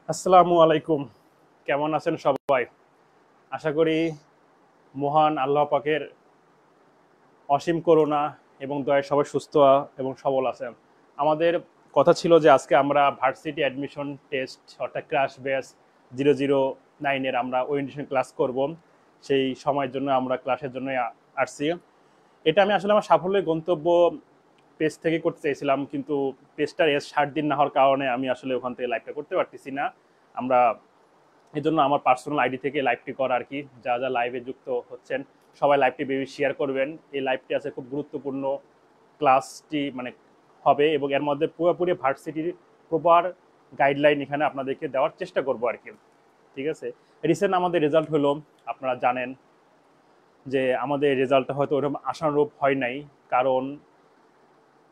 আসসালামু আলাইকুম। কেমন আছেন সবাই? আশা করি মহান আল্লাহ পাকের অসীম করুণা এবং দয়ায় সবাই সুস্থ এবং সবল আছেন। আমাদের কথা ছিল যে আজকে আমরা ভার্সিটি অ্যাডমিশন টেস্ট অর্থাৎ ক্রাশ ব্যাচ 009-এর আমরা ওরিয়েন্টেশন ক্লাস করব। সেই সময়ের জন্য আমরা ক্লাসের জন্য আসছি। এটা আমি আসলে আমার সাফল্যের গন্তব্য পেজ থেকে করতে চাইছিলাম, কিন্তু পেজটার 60 দিন না হওয়ার কারণে আমি আসলে ওখান থেকে লাইভটা করতে পারতেছি না। আমরা এই জন্য আমার পার্সোনাল আইডি থেকে লাইভটি করা আর কি। যারা যা লাইভে যুক্ত হচ্ছেন সবাই লাইভটি বেশি শেয়ার করবেন। এই লাইভটি আছে খুব গুরুত্বপূর্ণ ক্লাসটি মানে হবে, এবং এর মধ্যে পুরোপুরি ভার্সিটির প্রপার গাইডলাইন এখানে আপনাদেরকে দেওয়ার চেষ্টা করব আর কি। ঠিক আছে, রিসেন্ট আমাদের রেজাল্ট হলো, আপনারা জানেন যে আমাদের রেজাল্টটা হয়তো ওরকম আশানুরূপ হয় নাই, কারণ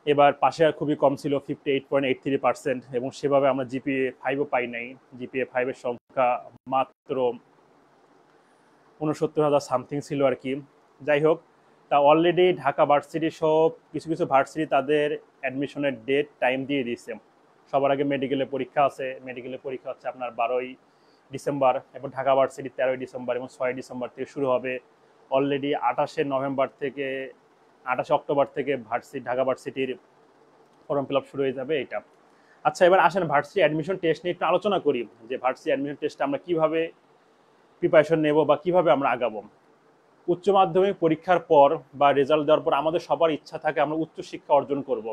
এবার পাশে খুবই কম ছিল 58.83%, এবং সেভাবে আমরা জিপিএ 5ও পাই নাই। জিপিএ 5-এর সংখ্যা মাত্র 69,000 সামথিং ছিল আর কি। যাই হোক, তা অলরেডি ঢাকা ভার্সিটি সব কিছু কিছু ভার্সিটি তাদের অ্যাডমিশনের ডেট টাইম দিয়ে দিয়েছে। সবার আগে মেডিকেলের পরীক্ষা আছে। মেডিকেলের পরীক্ষা হচ্ছে আপনার 12ই ডিসেম্বর, এবং ঢাকা ভার্সিটি 13ই ডিসেম্বর এবং 6ই ডিসেম্বর থেকে শুরু হবে। অলরেডি 28শে থেকে 28শে অক্টোবর থেকে ঢাকা ভার্সিটির ফর্ম ফিল আপ শুরু হয়ে যাবে এটা। আচ্ছা, এবার আসেন ভার্সিটি অ্যাডমিশন টেস্ট নিয়ে একটু আলোচনা করি, যে ভার্সিটি অ্যাডমিশন টেস্ট আমরা কিভাবে প্রিপারেশন নেব বা কিভাবে আমরা আগাবো। উচ্চ মাধ্যমিক পরীক্ষার পর বা রেজাল্ট দেওয়ার পর আমাদের সবার ইচ্ছা থাকে আমরা উচ্চ শিক্ষা অর্জন করব।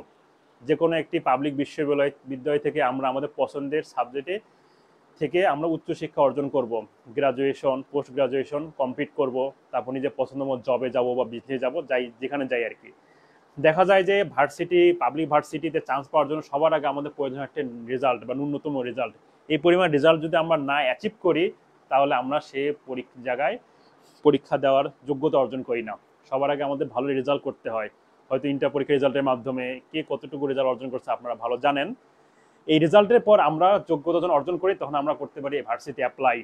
যে কোনো একটি পাবলিক বিশ্ববিদ্যালয় থেকে আমরা আমাদের পছন্দের সাবজেক্টে থেকে আমরা উচ্চশিক্ষা অর্জন করব, গ্রাজুয়েশন পোস্ট গ্রাজুয়েশন কমপ্লিট করব, তারপর নিজের পছন্দ মতো জবে যাব বা বিজনেসে যাব, যাই যেখানে যাই আর কি। দেখা যায় যে পাবলিক ভার্সিটিতে চান্স পাওয়ার জন্য সবার আগে আমাদের প্রয়োজন একটা রেজাল্ট বা ন্যূনতম রেজাল্ট। এই পরিমাণ রেজাল্ট যদি আমরা না অ্যাচিভ করি, তাহলে আমরা সে জায়গায় পরীক্ষা দেওয়ার যোগ্যতা অর্জন করি না। সবার আগে আমাদের ভালো রেজাল্ট করতে হয়। হয়তো ইন্টার পরীক্ষা রেজাল্টের মাধ্যমে কে কতটুকু রেজাল্ট অর্জন করছে আপনারা ভালো জানেন। এই রেজাল্টের পর আমরা যোগ্যতা যখন অর্জন করি, তখন আমরা করতে পারি varsity apply.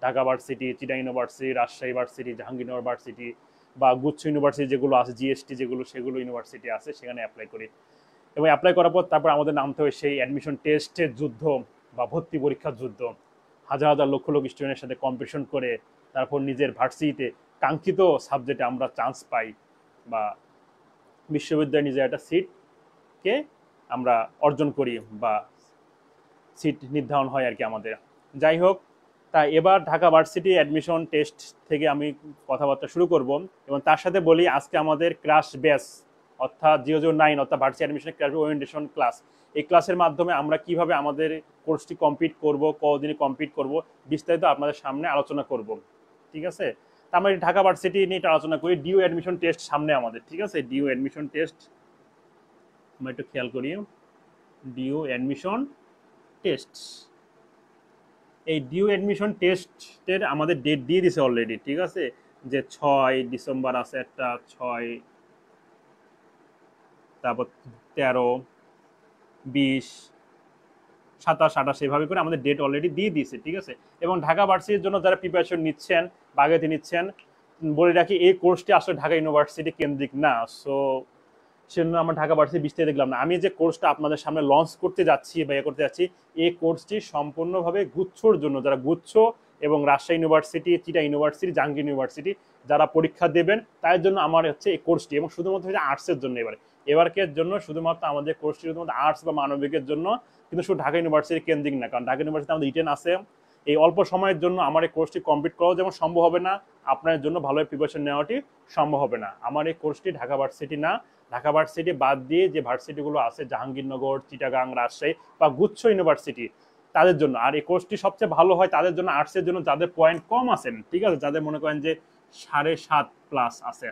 Dhaka varsity, Chittagong university, Rajshahi varsity, Jahangirnagar university বা গুচ্ছ ইউনিভার্সিটি যেগুলো আছে, জিএসটি যেগুলো, সেগুলো ইউনিভার্সিটি আছে, সেখানে অ্যাপ্লাই করি। এবং অ্যাপ্লাই করার পর তারপর আমাদের নামতে হয় সেই অ্যাডমিশন টেস্টের যুদ্ধ বা ভর্তি পরীক্ষার যুদ্ধ। হাজার হাজার লক্ষ লক্ষ স্টুডেন্টের সাথে কম্পিটিশন করে তারপর নিজের ভার্সিটিতে কাঙ্ক্ষিত সাবজেক্টে আমরা চান্স পাই, বা বিশ্ববিদ্যালয়ে নিজের একটা সিটকে আমরা অর্জন করি, বা সিট নির্ধারণ হয় আর কি আমাদের। যাই হোক, তা এবার ঢাকা ভার্সিটি অ্যাডমিশন টেস্ট থেকে আমি কথাবার্তা শুরু করব, এবং তার সাথে বলি আজকে আমাদের ক্রাশ ব্যাচ অর্থাৎ 009 অর্থাৎ varsity admission crash orientation class. এই ক্লাসের মাধ্যমে আমরা কিভাবে আমাদের কোর্সটি কমপ্লিট করব, কদিনে কমপ্লিট করব, বিস্তারিত আপনাদের সামনে আলোচনা করব। ঠিক আছে, তা আমরা ঢাকা ভার্সিটি নিয়ে আলোচনা করি। ডিউ অ্যাডমিশন টেস্ট সামনে আমাদের, ঠিক আছে। ডিউ অ্যাডমিশন টেস্ট আমরা একটু খেয়াল করি। ডিউ অ্যাডমিশন টেস্ট, এই ডিউ অ্যাডমিশন টেস্টের আমাদের ডেট দিয়ে দিছে অলরেডি, ঠিক আছে। যে 6 ডিসেম্বর আছে একটা, 6, তারপর 13, 20, 27, 28 এভাবে করে আমাদের ডেট অলরেডি দিয়ে দিয়েছে, ঠিক আছে। এবং ঢাকা ভার্সিটির জন্য যারা প্রিপারেশন নিচ্ছেন বা আগে নিচ্ছেন, বলে রাখি এই কোর্সটি আসলে ঢাকা ইউনিভার্সিটি কেন্দ্রিক না। সো সেজন্য আমরা ঢাকা ভার্সিটি বিস্তারিত দেখলাম না। আমি যে কোর্সটা আপনাদের সামনে লঞ্চ করতে যাচ্ছি বা করতে যাচ্ছি, এই কোর্সটি সম্পূর্ণভাবে গুচ্ছর জন্য, যারা গুচ্ছ এবং Rajshahi university, Chittagong university, Jahangir university যারা পরীক্ষা দেবেন তাদের জন্য আমার হচ্ছে এই কোর্সটি, এবং শুধুমাত্র হচ্ছে আর্টসের জন্য। এবারকের জন্য শুধুমাত্র আমাদের কোর্সটি শুধুমাত্র আর্টস বা মানবিকের জন্য, কিন্তু শুধু ঢাকা ইউনিভার্সিটি কেন্দ্রিক না, কারণ ঢাকা ইউনিভার্সিটি আমাদের রিটেন আছে। এই অল্প সময়ের জন্য আমার এই কোর্সটি কমপ্লিট করাও যেমন সম্ভব হবে না, আপনার জন্য ভালো প্রিপারেশন নেওয়াটি সম্ভব হবে না। আমার এই কোর্সটি ঢাকা ভার্সিটি না, ঢাকা ভার্সিটি বাদ দিয়ে যে ভার্সিটিগুলো আছে, জাহাঙ্গীরনগর, চিটাগাং, রাজশাহী বা গুচ্ছ ইউনিভার্সিটি, তাদের জন্য। আর এই কোর্সটি সবচেয়ে ভালো হয় তাদের জন্য, আর্টসের জন্য যাদের পয়েন্ট কম আছেন, ঠিক আছে, যাদের মনে করেন যে 7.5+ আছে,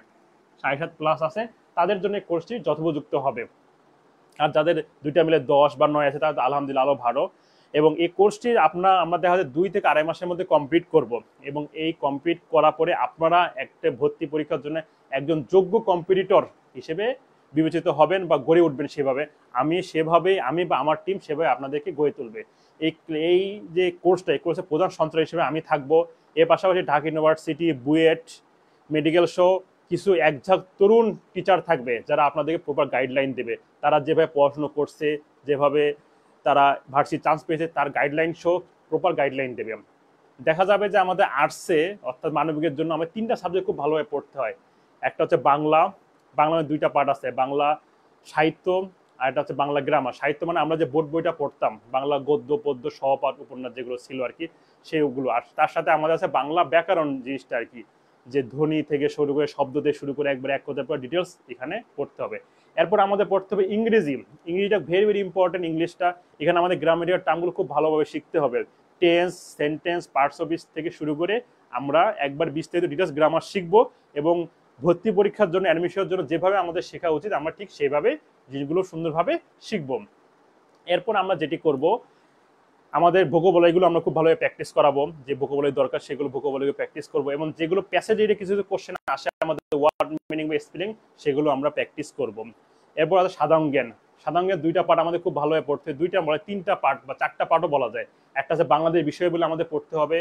7.5+ আছে, তাদের জন্য এই কোর্সটি যথোপযুক্ত হবে। আর যাদের দুইটা মিলে 10 বা 9 আছে, তাদের আলহামদুলিল্লাহ আরো ভালো। এবং এই কোর্সটি আমরা দেখা যায় 2 থেকে 2.5 মাসের মধ্যে কমপ্লিট করব, এবং এই কমপ্লিট করার পরে আপনারা একটা ভর্তি পরীক্ষার জন্য একজন যোগ্য কম্পিটিটর হিসেবে বিবেচিত হবেন বা গড়ে উঠবেন সেভাবে। আমি বা আমার টিম সেভাবে আপনাদেরকে গড়ে তুলবে। এই যে কোর্সটা, এই কোর্সের প্রধান সঞ্চালক হিসেবে আমি থাকবো। এর পাশাপাশি Dhaka university, BUET, medical show কিছু একঝাঁক তরুণ টিচার থাকবে যারা আপনাদেরকে প্রপার গাইডলাইন দেবে। তারা যেভাবে পড়াশুনো করছে, যেভাবে তারা ভার্সিটি চান্স পেয়েছে, তার গাইডলাইন শো প্রপার গাইডলাইন দেবে। দেখা যাবে যে আমাদের আর্টসে অর্থাৎ মানবিকের জন্য আমাদের 3টা সাবজেক্ট খুব ভালোভাবে পড়তে হয়। একটা হচ্ছে বাংলা, বাংলার 2টা পার্ট আছে, বাংলা সাহিত্য, আর একটা হচ্ছে বাংলা গ্রামার। সাহিত্য মানে আমরা যে বোর্ড বইটা পড়তাম, বাংলা গদ্য পদ্য সহপাঠ উপন্যাস যেগুলো ছিল আর কি, সেইগুলো। আর তার সাথে আমাদের আছে বাংলা ব্যাকরণ জিনিসটা আর কি, যে ধ্বনি থেকে শুরু করে শব্দ থেকে শুরু করে একবার এক কথার পর ডিটেলস এখানে পড়তে হবে। এরপর আমাদের পড়তে হবে ইংরেজি। ইংরেজিটা ভেরি ভেরি ইম্পর্টেন্ট। ইংলিশটা এখানে আমাদের গ্রামারিক্যাল টার্মগুলো খুব ভালোভাবে শিখতে হবে। Tense, sentence, parts of speech থেকে শুরু করে আমরা একবার বিস্তারিত ডিটেলস গ্রামার শিখবো, এবং ভর্তি পরীক্ষার জন্য, অ্যাডমিশনের জন্য যেভাবে আমাদের শেখা উচিত আমরা ঠিক সেইভাবে জিনিসগুলো সুন্দরভাবে শিখবো। এরপর আমরা যেটি করব, আমাদের ভোকাবুলারিগুলো আমরা খুব ভালোভাবে প্র্যাকটিস করাবো। যে ভোকাবুলারি দরকার সেগুলো ভোকাবুলারি প্র্যাকটিস করবো, এবং যেগুলো প্যাসেজে কিছু কিছু কোশ্চেন আসে আমাদের ওয়ার্ড মিনিং বা স্পেলিং, সেগুলো আমরা প্র্যাকটিস করব। এরপর আছে সাধারণ জ্ঞান। সাধারণ জ্ঞান 2টা পার্ট আমাদের খুব ভালোভাবে পড়তে হয়। 2টা বলে 3টা পার্ট বা 4টা পার্টও বলা যায়। একটা আছে বাংলাদেশ বিষয় বলে আমাদের পড়তে হবে,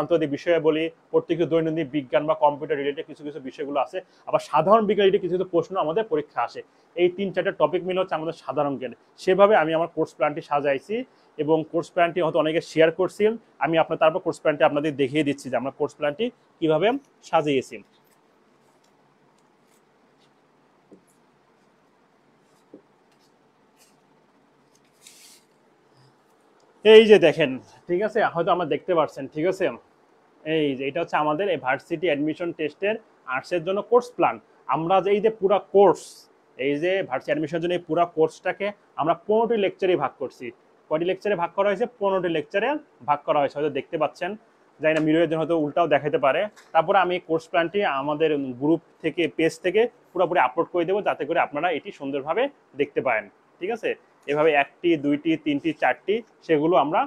আন্তর্জাতিক বিষয় বলি, প্রত্যেক দৈনন্দিন বিজ্ঞান বা কম্পিউটার রিলেটেড কিছু কিছু বিষয়গুলো আছে, আবার সাধারণ বিজ্ঞান রিলেটেড কিছু কিছু প্রশ্ন আমাদের পরীক্ষা আসে। এই 3-4টা টপিক মিলে হচ্ছে আমাদের সাধারণ জ্ঞান। সেভাবে আমি আমার কোর্স প্ল্যানটি সাজাইছি, এবং কোর্স প্ল্যানটি হয়তো অনেকে শেয়ার করছি। আমি তারপর কোর্স প্ল্যানটি আপনাদের দেখিয়ে দিচ্ছি যে আমরা কোর্স প্ল্যানটি কিভাবে সাজিয়েছি। এই যে দেখেন, ঠিক আছে, হয়তো আমরা দেখতে পাচ্ছেন, ঠিক আছে, এই যে এটা হচ্ছে আমাদের এই ভার্সিটি অ্যাডমিশন টেস্টের আর্টসের জন্য কোর্স প্ল্যান। আমরা যে এই যে পুরো কোর্স, এই যে ভার্সিটি অ্যাডমিশনের জন্য এই পুরো কোর্সটাকে আমরা 15টি লেকচারে ভাগ করছি। কয়টি লেকচারে ভাগ করা হয়েছে? 15টি লেকচারে ভাগ করা হয়েছে, হয়তো দেখতে পাচ্ছেন। জানি না মিররের জন্য হয়তো উল্টাও দেখাতে পারে। তারপরে আমি কোর্স প্ল্যানটি আমাদের গ্রুপ থেকে, পেজ থেকে পুরোপুরি আপলোড করে দেবো, যাতে করে আপনারা এটি সুন্দরভাবে দেখতে পারেন। ঠিক আছে, এভাবে 1টি 2টি 3টি 4টি সেগুলো আমরা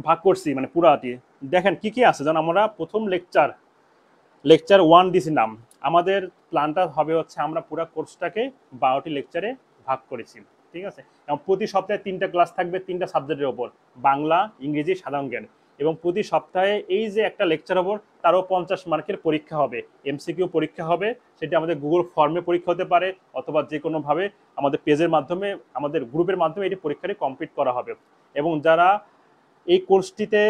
ভাগ করছি, মানে পুরাটি। দেখেন কি কি আছে, যেমন আমরা প্রথম লেকচার 1 দিছি নাম। আমাদের প্ল্যানটা হবে হচ্ছে আমরা পুরো কোর্সটাকে 12টি লেকচারে ভাগ করেছি। ঠিক আছে, এবং প্রতি সপ্তাহে 3টা ক্লাস থাকবে 3টা সাবজেক্টের ওপর, বাংলা, ইংরেজি, সাধারণ জ্ঞান। এবং প্রতি সপ্তাহে এই যে একটা লেকচার ওপর তারও 50 মার্কের পরীক্ষা হবে, এমসিকিউ পরীক্ষা হবে। সেটা আমাদের গুগল ফর্মে পরীক্ষা হতে পারে, অথবা যে কোনোভাবে আমাদের পেজের মাধ্যমে, আমাদের গ্রুপের মাধ্যমে এটি পরীক্ষাটি কমপ্লিট করা হবে। এবং যারা এই কোর্সটিতে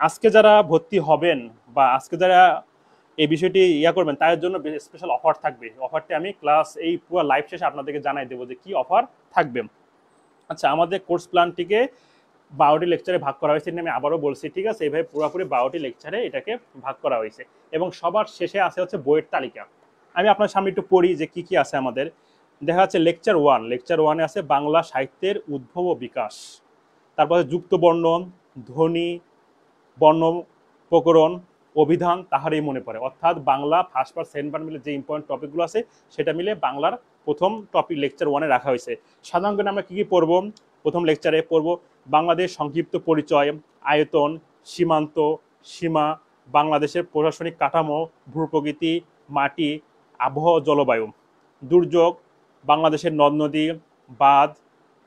আজকে যারা ভর্তি হবেন বা আজকে যারা এই বিষয়টি করবেন, তাদের জন্য স্পেশাল অফার থাকবে। অফারটি আমি ক্লাস এই পুরো লাইভ শেষে আপনাদেরকে জানাই দেবো যে কি অফার থাকবে। আচ্ছা, আমাদের কোর্স প্ল্যানটিকে 12টি লেকচারে ভাগ করা হয়েছে, আমি আবারও বলছি। ঠিক আছে, এইভাবে পুরোপুরি 12টি লেকচারে এটাকে ভাগ করা হয়েছে, এবং সবার শেষে আছে হচ্ছে বইয়ের তালিকা। আমি আপনার সামনে একটু পড়ি যে কি কি আছে আমাদের। দেখা যাচ্ছে লেকচার 1 আছে বাংলা সাহিত্যের উদ্ভব ও বিকাশ। তারপরে যুক্ত বর্ণ, ধ্বনি, বর্ণ প্রকরণ, অভিধান তাহারই মনে পড়ে। অর্থাৎ Bangla first part second part মিলে যে ইম্পর্টেন্ট টপিকগুলো আছে সেটা মিলে বাংলার প্রথম টপিক লেকচার 1-এ রাখা হয়েছে। সাধারণ জ্ঞানে আমরা কী কী পড়ব? প্রথম লেকচারে পড়ব বাংলাদেশ সংক্ষিপ্ত পরিচয়, আয়তন, সীমান্ত, সীমা, বাংলাদেশের প্রশাসনিক কাঠামো, ভূপ্রকৃতি, মাটি, আবহাওয়া, জলবায়ু, দুর্যোগ, বাংলাদেশের নদ নদী, বাঁধ,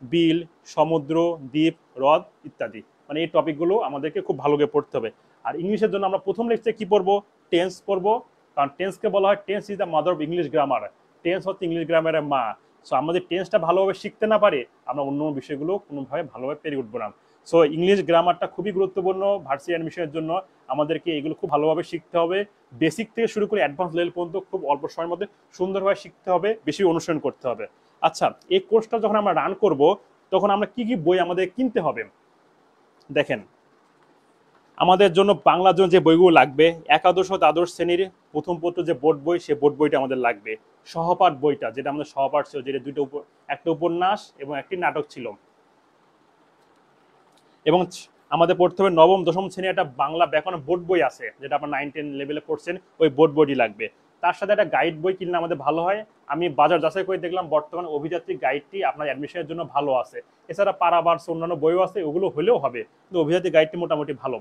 বিল, সমুদ্র, দ্বীপ, হ্রদ ইত্যাদি। মানে এই টপিকগুলো আমাদেরকে খুব ভালো করে পড়তে হবে। আর ইংলিশের জন্য আমরা প্রথম লেকচারে কি পড়বো? টেন্স পড়বো, কারণ টেন্সকে বলা হয় tense is the mother of English grammar. Tense হচ্ছে ইংলিশ গ্রামারের মা। সো আমাদের টেন্সটা ভালোভাবে শিখতে না পারে আমরা অন্য বিষয়গুলো কোনোভাবে ভালোভাবে পেরে উঠবো না। সো ইংলিশ গ্রামারটা খুবই গুরুত্বপূর্ণ ভার্সিটি অ্যাডমিশনের জন্য। আমাদেরকে এগুলো খুব ভালোভাবে শিখতে হবে, বেসিক থেকে শুরু করে অ্যাডভান্স লেভেল পর্যন্ত খুব অল্প সময়ের মধ্যে সুন্দরভাবে শিখতে হবে, বেশি অনুসরণ করতে হবে। আচ্ছা, এই কোর্সটা যখন আমরা রান করব তখন আমরা কি কি বই আমাদের কিনতে হবে? দেখেন, আমাদের জন্য বাংলার জন্য যে বইগুলো লাগবে, একাদশ ও দ্বাদশ শ্রেণীর প্রথম পত্র যে বোর্ড বই, সে বোর্ড বইটা আমাদের লাগবে। সহপাঠ বইটা, যেটা আমাদের সহপাঠ ছিল, যেটা একটা উপন্যাস এবং একটি নাটক ছিল। এবং আমাদের পড়তে হবে নবম দশম শ্রেণীর একটা বাংলা ব্যাকরণ বোর্ড বই আছে, যেটা আপনার 9-10 লেভেলে পড়ছেন, ওই বোর্ড বইটি লাগবে। তার সাথে একটা গাইড বই কিনলে আমাদের ভালো হয়। আমি বাজার যাচাই করে দেখলাম বর্তমানে অভিযাত্রী গাইডটি আপনার অ্যাডমিশনের জন্য ভালো আছে। এছাড়া পারাবার্স অন্যান্য বইও আছে, ওগুলো হলেও হবে, কিন্তু অভিযাত্রী গাইডটি মোটামুটি ভালো।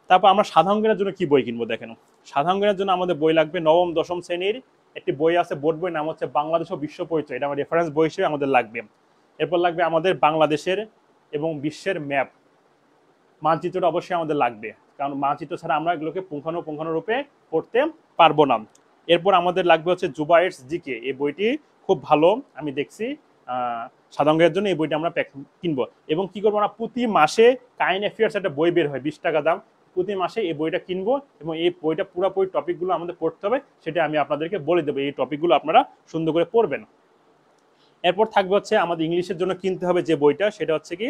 তারপর আমরা সাধারণ জ্ঞানের জন্য কি বই কিনবো? দেখেন, সাধারণ জ্ঞানের জন্য আমাদের বই লাগবে নবম দশম শ্রেণীর একটি বই আছে, বোর্ড বই, নাম হচ্ছে বাংলাদেশ ও বিশ্ব পরিচয়। এটা আমার রেফারেন্স বই হিসেবে আমাদের লাগবে। এরপর লাগবে আমাদের বাংলাদেশের এবং বিশ্বের ম্যাপ, মানচিত্রটা অবশ্যই আমাদের লাগবে, কারণ মানচিত্র ছাড়া আমরা এগুলোকে পুঙ্খানুপুঙ্খানুরূপে পড়তে পারবো না। এরপর আমাদের লাগবে হচ্ছে জুবাইরস জিকে। এই বইটি খুব ভালো, আমি দেখছি, সাধারণের জন্য এই বইটা আমরা কিনবো। এবং কি করবো, আমরা প্রতি মাসে কারেন্ট অ্যাফেয়ার্স একটা বই বের হয় 20 টাকা দাম, প্রতি মাসে এই বইটা কিনবো এবং এই বইটা পুরোপুরি টপিকগুলো আমাদের পড়তে হবে, সেটা আমি আপনাদেরকে বলে দেবো। এই টপিকগুলো আপনারা সুন্দর করে পড়বেন। এরপর থাকবে হচ্ছে আমাদের ইংলিশের জন্য কিনতে হবে যে বইটা, সেটা হচ্ছে কি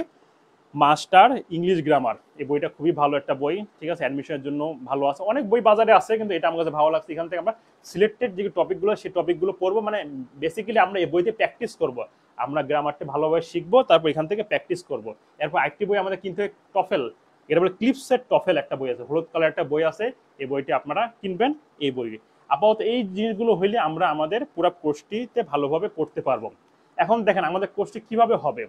মাস্টার ইংলিশ গ্রামার। এই বইটা খুবই ভালো একটা বই, ঠিক আছে, অ্যাডমিশনের জন্য ভালো আছে। অনেক বই বাজারে আছে, কিন্তু এটা আমার কাছে ভালো লাগছে। এখান থেকে আমরা সিলেক্টেড যে টপিকগুলো, সেই টপিকগুলো পড়বো। মানে বেসিক্যালি আমরা এই বইতে প্র্যাকটিস করব, আমরা গ্রামারটা ভালোভাবে শিখবো, তারপর এখান থেকে প্র্যাকটিস করব। এরপর আরেকটি বই আমাদের কিনতে হবে টফেল, এটা বলে ক্লিপসেট টফেল একটা বই আছে, হলুদ কালার একটা বই আছে, এই বইটি আপনারা কিনবেন। এই বই আপাতত এই জিনিসগুলো হইলে আমরা আমাদের পুরো কোর্সটিতে ভালোভাবে পড়তে পারবো। এখন দেখেন আমাদের কোর্সটি কিভাবে হবে।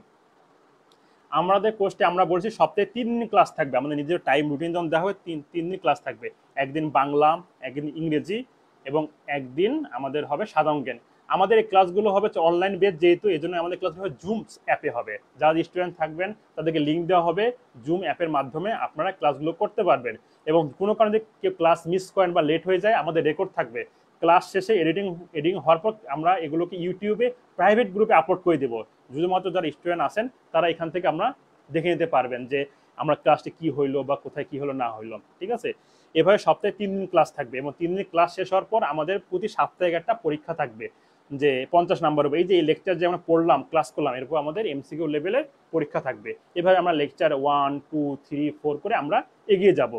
আমাদের কোর্সে আমরা বলছি সপ্তাহে 3 দিন ক্লাস থাকবে, আমাদের নিজের টাইম রুটিন যখন দেওয়া হবে 3 দিন ক্লাস থাকবে। একদিন বাংলা, একদিন ইংরেজি এবং একদিন আমাদের হবে সাধারণ জ্ঞান। আমাদের এই ক্লাসগুলো হবে অনলাইন বেস, যেহেতু এই জন্য আমাদের ক্লাসগুলো জুম অ্যাপে হবে। যারা স্টুডেন্ট থাকবেন তাদেরকে লিঙ্ক দেওয়া হবে, জুম অ্যাপের মাধ্যমে আপনারা ক্লাসগুলো করতে পারবেন। এবং কোনো কারণে কেউ ক্লাস মিস করেন বা লেট হয়ে যায়, আমাদের রেকর্ড থাকবে। ক্লাস শেষে এডিটিং হওয়ার পর আমরা এগুলোকে ইউটিউবে প্রাইভেট গ্রুপে আপলোড করে দেবো। শুধুমাত্র যারা স্টুডেন্ট আছেন তারা এখান থেকে আমরা দেখে নিতে পারবেন যে আমরা ক্লাসটি কি হইলো বা কোথায় কি হলো না হইলো, ঠিক আছে। এভাবে সপ্তাহে 3 দিন ক্লাস থাকবে এবং 3 দিন ক্লাস শেষ হওয়ার পর আমাদের প্রতি সাপ্তাহিক একটা পরীক্ষা থাকবে, যে 50 নাম্বার হবে। এই যে লেকচার যে আমরা পড়লাম, ক্লাস করলাম, এরপর আমাদের এমসিকিউ লেভেলের পরীক্ষা থাকবে। এভাবে আমরা লেকচার 1, 2, 3, 4 করে আমরা এগিয়ে যাব।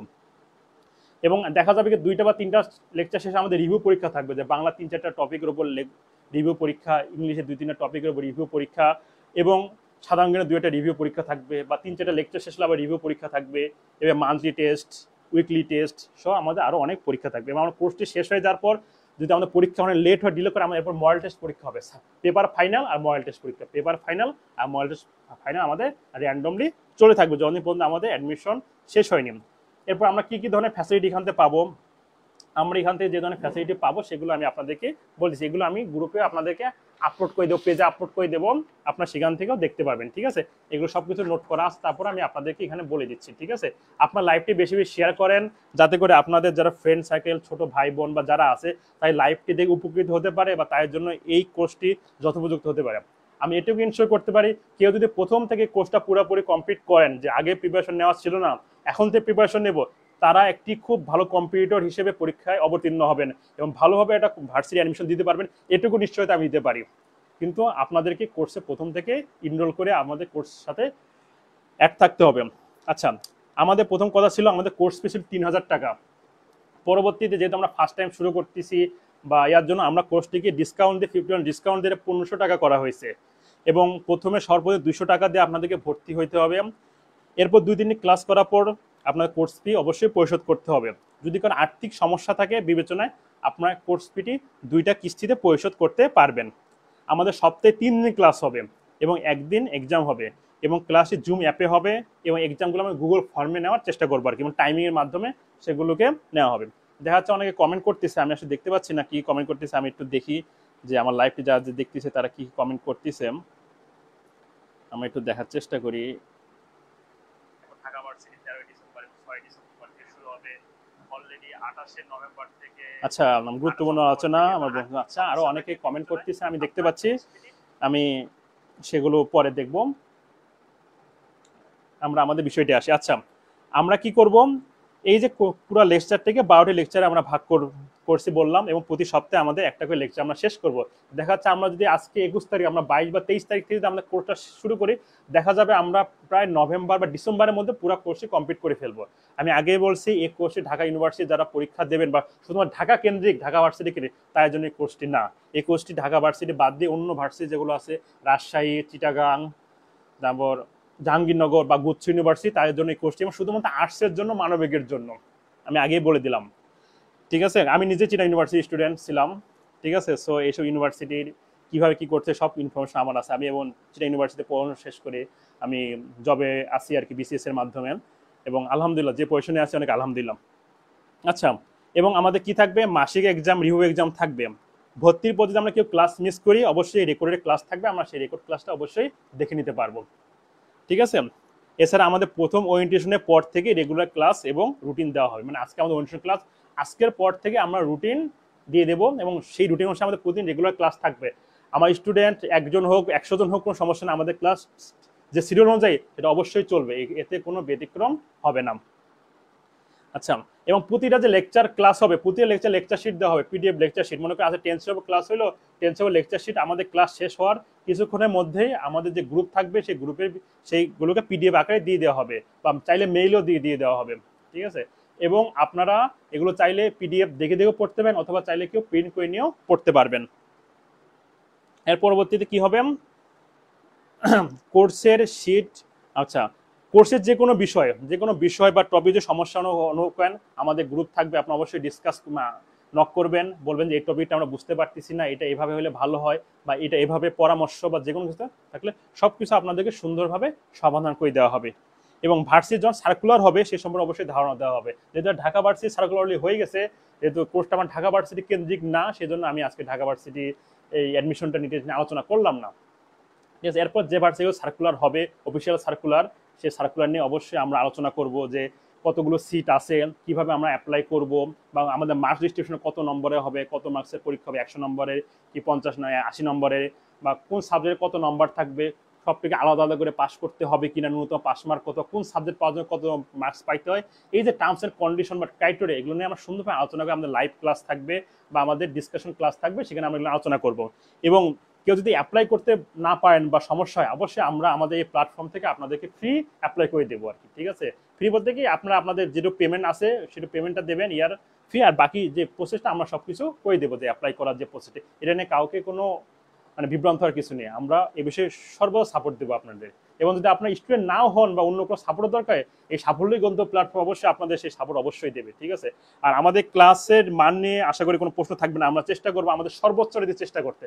এবং দেখা যাবে কি 2টা বা 3টা লেকচার শেষে আমাদের রিভিউ পরীক্ষা থাকবে, যে বাংলা 3-4টা টপিকের উপর রিভিউ পরীক্ষা, ইংলিশে 2-3টা টপিকের উপর রিভিউ পরীক্ষা, এবং সাধারণ জ্ঞানে 2-একটা রিভিউ পরীক্ষা থাকবে, বা 3-4টা লেকচার শেষ হলে আবার রিভিউ পরীক্ষা থাকবে। এবার মান্থলি টেস্ট, উইকলি টেস্ট সহ আমাদের আরও অনেক পরীক্ষা থাকবে। এবং আমার কোর্সটি শেষ হয়ে যাওয়ার পর যদি আমাদের পরীক্ষা অনেক লেট হয়, ডিলে করে, আমাদের এরপর মডেল টেস্ট পরীক্ষা হবে। পেপার ফাইনাল আর মডেল টেস্ট পরীক্ষা, পেপার ফাইনাল আর মডেল টেস্ট ফাইনাল আমাদের র্যান্ডমলি চলে থাকবে যতদিন পর্যন্ত আমাদের অ্যাডমিশন শেষ হয়নি। এরপর আমরা কি কি ধরনের ফ্যাসিলিটি এখান থেকে পাবো, আমরা এখান থেকে যে ধরনের ফ্যাসিলিটি পাবো সেগুলো আমি আপনাদেরকে বলছি। এগুলো আমি গ্রুপে আপনাদেরকে আপলোড করে দেবো, পেজে আপলোড করে দেবো, আপনার সেখান থেকেও দেখতে পারবেন, ঠিক আছে। এগুলো সব কিছু নোট করা আছে, তারপর আমি আপনাদেরকে এখানে বলে দিচ্ছি, ঠিক আছে। আপনার লাইভটি বেশি বেশি শেয়ার করেন, যাতে করে আপনাদের যারা ফ্রেন্ড সার্কেল, ছোট ভাই বোন বা যারা আছে, তাই লাইভটি দেখে উপকৃত হতে পারে বা তার জন্য এই কোর্সটি যথোপযুক্ত হতে পারে। আমি এটুকু ইনশিওর করতে পারি, কেউ যদি প্রথম থেকে কোর্সটা পুরোপুরি কমপ্লিট করেন, যে আগে প্রিপারেশন নেওয়া ছিল না, এখন থেকে প্রিপারেশন নেব, তারা একটি খুব ভালো কম্পিটিটর হিসেবে পরীক্ষায় অবতীর্ণ হবেন এবং ভালোভাবে একটা ভার্সিটি অ্যাডমিশন দিতে পারবেন, এটুকু নিশ্চয়তা আমি দিতে পারি। কিন্তু আপনাদেরকে কোর্সে প্রথম থেকে ইনরোল করে আমাদের কোর্সের সাথে অ্যাড থাকতে হবে। আচ্ছা, আমাদের প্রথম কথা ছিল আমাদের কোর্স ফি ছিল 3000 টাকা। পরবর্তীতে যেহেতু আমরা ফার্স্ট টাইম শুরু করতেছি বা ইয়ার জন্য আমরা কোর্সটিকে ডিসকাউন্ট দিয়ে 50% ডিসকাউন্ট দিয়ে 1500 টাকা করা হয়েছে। এবং প্রথমে সর্বোচ্চ 200 টাকা দিয়ে আপনাদেরকে ভর্তি হইতে হবে। এরপর 2 দিন ক্লাস করার পর আপনার কোর্স ফি অবশ্যই পরিশোধ করতে হবে। যদি কোনো আর্থিক সমস্যা থাকে বিবেচনায়, আপনার কোর্স ফিটি 2টা কিস্তিতে পরিশোধ করতে পারবেন। আমাদের সপ্তাহে 3 দিন ক্লাস হবে এবং একদিন এক্সাম হবে, এবং ক্লাসে জুম অ্যাপে হবে, এবং এক্সামগুলো আমরা গুগল ফর্মে নেওয়ার চেষ্টা করবো আর কি, এবং টাইমিংয়ের মাধ্যমে সেগুলোকে নেওয়া হবে। দেখা যাচ্ছে অনেকে কমেন্ট করতেছে, আমি আসলে দেখতে পাচ্ছি না কি কমেন্ট করতেছে, আমি একটু দেখি যে আমার লাইভটি যারা দেখতেছে তারা কি কমেন্ট করতেছে, আমি একটু দেখার চেষ্টা করি। ঢাকা ভার্সিটি 13 ডিসেম্বর এবং 6 ডিসেম্বর থেকে শুরু হবে, অলরেডি 28 নভেম্বর থেকে। আচ্ছা, গুরুত্বপূর্ণ আলোচনা আমার বন্ধু। আচ্ছা, আরো অনেকে কমেন্ট করতেছে আমি দেখতে পাচ্ছি, আমি সেগুলো পরে দেখব। আমরা আমাদের বিষয়টি আসি। আচ্ছা, আমরা কি করব, এই যে পুরো লেকচারটাকে 12টি লেকচারে আমরা ভাগ করছি বললাম, এবং প্রতি সপ্তাহে আমাদের একটা করে লেকচার আমরা শেষ করব। দেখা যাচ্ছে আমরা যদি আজকে 21 তারিখ, আমরা 22 বা 23 তারিখ থেকে যদি আমরা কোর্সটা শুরু করি, দেখা যাবে আমরা প্রায় নভেম্বর বা ডিসেম্বরের মধ্যে পুরো কোর্সটি কমপ্লিট করে ফেলবো। আমি আগেই বলছি, এই কোর্সটি ঢাকা ইউনিভার্সিটি যারা পরীক্ষা দেবেন বা শুধুমাত্র ঢাকা কেন্দ্রিক, ঢাকা ভার্সিটি কেন্দ্রিক, তার জন্য এই কোর্সটি না। এই কোর্সটি ঢাকা ভার্সিটি বাদ দিয়ে অন্য ভার্সিটি যেগুলো আছে, রাজশাহী, চিটাগাং, তারপর জাহাঙ্গীরনগর বা গুচ্ছ ইউনিভার্সিটি, তাদের জন্য এই কোর্সটি, এবং শুধুমাত্র আর্টসের জন্য, মানবিকের জন্য, আমি আগেই বলে দিলাম, ঠিক আছে। আমি নিজে চিটা ইউনিভার্সিটি স্টুডেন্ট ছিলাম, ঠিক আছে। সো এইসব ইউনিভার্সিটির কীভাবে কী করতে সব ইনফরমেশন আমার আছে। আমি এবং চিটা ইউনিভার্সিটিতে পড়াশোনা শেষ করে আমি জবে আসি আর কি, বিসিএস এর মাধ্যমে, এবং আলহামদুলিল্লাহ যে পজিশনে আছি অনেক আলহামদুলিল্লাহ। আচ্ছা, এবং আমাদের কি থাকবে, মাসিক এক্সাম, রিভিউ এক্সাম থাকবে। ভর্তির পর যদি আমরা কেউ ক্লাস মিস করি, অবশ্যই রেকর্ডেড ক্লাস থাকবে, আমরা সেই রেকর্ড ক্লাসটা অবশ্যই দেখে নিতে পারবো, ঠিক আছে। এছাড়া আমাদের প্রথম ওরিয়েন্টেশনের পর থেকে রেগুলার ক্লাস এবং রুটিন দেওয়া হবে। মানে আজকে আমাদের ওরিয়েন্টেশন ক্লাস, আজকের পর থেকে আমরা রুটিন দিয়ে দেবো, এবং সেই রুটিন অনুসারে আমাদের প্রতিদিন রেগুলার ক্লাস থাকবে। আমার স্টুডেন্ট 1 জন হোক 100 জন হোক কোনো সমস্যা না, আমাদের ক্লাস যে সিরিয়াল অনুযায়ী সেটা অবশ্যই চলবে, এতে কোনো ব্যতিক্রম হবে না। আচ্ছা, এবং প্রতিটা যে লেকচার ক্লাস হবে, প্রতিটা লেকচার শিট দেওয়া হবে, পিডিএফ লেকচার শিট। মনে করেন আজ 10 ক্লাস হলো, 10 লেকচার শিট আমাদের ক্লাস শেষ হওয়ার কিছুক্ষণের মধ্যেই আমাদের যে গ্রুপ থাকবে সেই গ্রুপের সেইগুলোকে পিডিএফ আকারে দিয়ে দেওয়া হবে, বা চাইলে মেইলও দিয়ে দেওয়া হবে, ঠিক আছে। এবং আপনারা এগুলো চাইলে পিডিএফ দেখে দেখেও পড়তে পারেন, অথবা চাইলে কেউ প্রিন্ট করে নিয়েও পড়তে পারবেন। এর পরবর্তীতে কি হবে, কোর্সের শিট। আচ্ছা, কোর্সের যে কোনো বিষয় বা টপিকে সমস্যা অনুকূল আমাদের গ্রুপ থাকবে, আপনি অবশ্যই ডিসকাস নক করবেন, বলবেন যে এই টপিকটা আমরা বুঝতে পারতেছি না, এটা এভাবে হলে ভালো হয়, বা এটা এভাবে পরামর্শ বা যে কোনো কিছু থাকলে সবকিছু আপনাদেরকে সুন্দরভাবে সমাধান করে দেওয়া হবে। এবং ভার্সিটি যখন সার্কুলার হবে সে সম্পর্কে অবশ্যই ধারণা দেওয়া হবে। যেহেতু ঢাকা ভার্সিটি সার্কুলারলি হয়ে গেছে, যেহেতু কোর্সটা আমার ঢাকা ভার্সিটি কেন্দ্রিক না, সেজন্য আমি আজকে ঢাকা ভার্সিটি এই অ্যাডমিশনটা নিতে আলোচনা করলাম না, ঠিক আছে। এরপর যে ভার্সিটি সার্কুলার হবে, অফিসিয়াল সার্কুলার, সেই সার্কুলার নিয়ে অবশ্যই আমরা আলোচনা করব যে কতগুলো সিট আছে, কিভাবে আমরা অ্যাপ্লাই করব, বা আমাদের মার্কস ডিস্ট্রিবিউশন কত নম্বরে হবে, কত মার্কসের পরীক্ষা হবে, 100 নম্বরের কি 50 নয় 80 নম্বরের, বা কোন সাবজেক্টে কত নম্বর থাকবে, সব থেকে আলাদা আলাদা করে পাস করতে হবে কিনা, ন্যূনতম পাস মার্ক কত, কোন সাবজেক্ট পাওয়ার জন্য কত মার্কস পাইতে হয়, এই যে টার্মস এন্ড কন্ডিশন বা ক্রাইটেরিয়া, এগুলো নিয়ে আমরা সুন্দরভাবে আলোচনা করে আমাদের লাইভ ক্লাস থাকবে বা আমাদের ডিসকাশন ক্লাস থাকবে, সেখানে আমরা এগুলো আলোচনা করব। এবং কেউ যদি অ্যাপ্লাই করতে না পারেন বা সমস্যা হয়, অবশ্যই আমরা আমাদের এই প্ল্যাটফর্ম থেকে আপনাদেরকে ফ্রি অ্যাপ্লাই করে দেবো আর কি, ঠিক আছে। ফ্রি বলতে কি, আপনারা আপনাদের যেটু পেমেন্ট আছে সেটা পেমেন্টটা দেবেন ইয়ার ফ্রি, আর বাকি যে প্রসেসটা আমরা সবকিছু করে দেবো, যে অ্যাপ্লাই করার যে প্রসেসটা, এটা নিয়ে কাউকে কোনো মানে বিভ্রান্ত হওয়ার কিছু নেই, আমরা এ বিষয়ে সর্বদা সাপোর্ট দেবো আপনাদের। এবং যদি আপনার স্টুডেন্ট নাও হন বা অন্য কোনো সাপোর্ট দরকার, এই সাফল্যই গন্তব্য প্ল্যাটফর্ম অবশ্যই আপনাদের সেই সাপোর্ট অবশ্যই দেবে, ঠিক আছে। আর আমাদের ক্লাসের মান নিয়ে আশা করি কোনো প্রশ্ন থাকবে না, আমরা চেষ্টা করবো আমাদের সর্বোচ্চ রেতে চেষ্টা করতে।